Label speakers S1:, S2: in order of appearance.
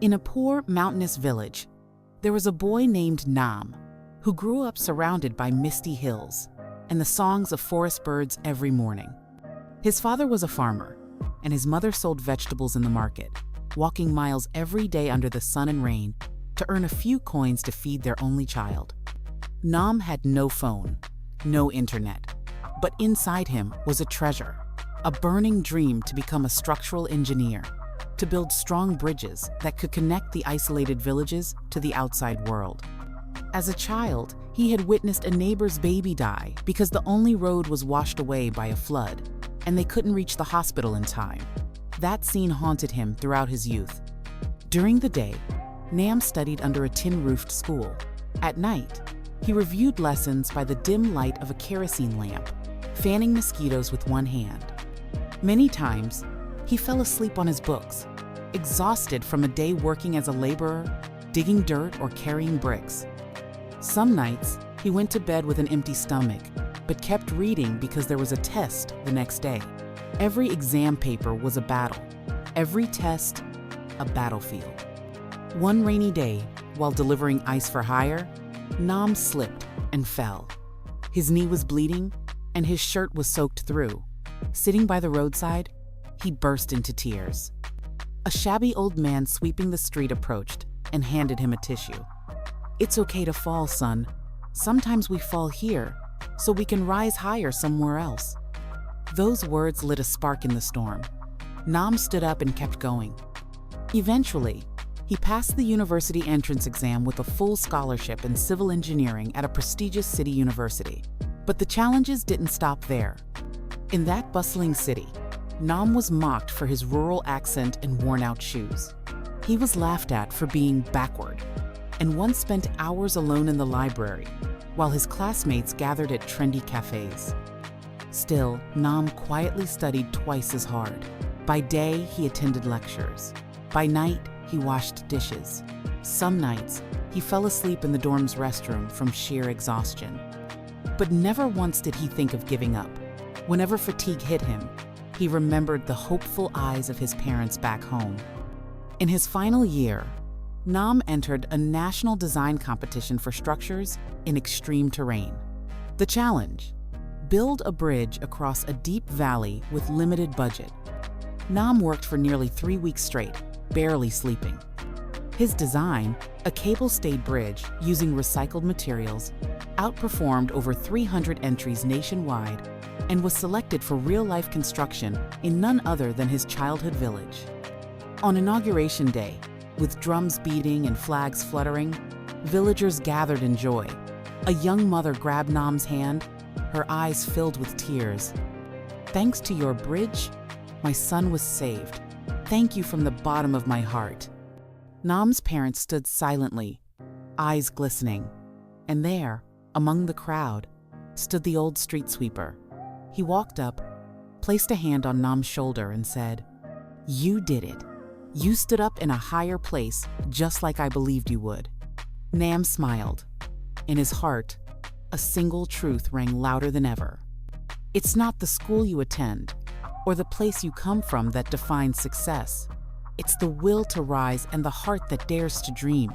S1: In a poor, mountainous village, there was a boy named Nam, who grew up surrounded by misty hills and the songs of forest birds every morning. His father was a farmer, and his mother sold vegetables in the market, walking miles every day under the sun and rain to earn a few coins to feed their only child. Nam had no phone, no internet, but inside him was a treasure, a burning dream to become a structural engineer, to build strong bridges that could connect the isolated villages to the outside world. As a child, he had witnessed a neighbor's baby die because the only road was washed away by a flood, and they couldn't reach the hospital in time. That scene haunted him throughout his youth. During the day, Nam studied under a tin-roofed school. At night, he reviewed lessons by the dim light of a kerosene lamp, fanning mosquitoes with one hand. Many times, he fell asleep on his books, exhausted from a day working as a laborer, digging dirt, or carrying bricks. Some nights, he went to bed with an empty stomach, but kept reading because there was a test the next day. Every exam paper was a battle, every test a battlefield. One rainy day, while delivering ice for hire, Nam slipped and fell. His knee was bleeding, and his shirt was soaked through. Sitting by the roadside, he burst into tears. A shabby old man sweeping the street approached and handed him a tissue. "It's okay to fall, son. Sometimes we fall here, so we can rise higher somewhere else." Those words lit a spark in the storm. Nam stood up and kept going. Eventually, he passed the university entrance exam with a full scholarship in civil engineering at a prestigious city university. But the challenges didn't stop there. In that bustling city, Nam was mocked for his rural accent and worn-out shoes. He was laughed at for being backward, and once spent hours alone in the library, while his classmates gathered at trendy cafes. Still, Nam quietly studied twice as hard. By day, he attended lectures. By night, he washed dishes. Some nights, he fell asleep in the dorm's restroom from sheer exhaustion. But never once did he think of giving up. Whenever fatigue hit him, he remembered the hopeful eyes of his parents back home. In his final year, Nam entered a national design competition for structures in extreme terrain. The challenge: build a bridge across a deep valley with limited budget. Nam worked for nearly 3 weeks straight, barely sleeping. His design, a cable-stayed bridge using recycled materials, outperformed over 300 entries nationwide and was selected for real-life construction in none other than his childhood village. On Inauguration Day, with drums beating and flags fluttering, villagers gathered in joy. A young mother grabbed Nam's hand, her eyes filled with tears. "Thanks to your bridge, my son was saved. Thank you from the bottom of my heart." Nam's parents stood silently, eyes glistening. And there, among the crowd, stood the old street sweeper. He walked up, placed a hand on Nam's shoulder and said, "You did it. You stood up in a higher place, just like I believed you would." Nam smiled. In his heart, a single truth rang louder than ever. It's not the school you attend or the place you come from that defines success. It's the will to rise and the heart that dares to dream.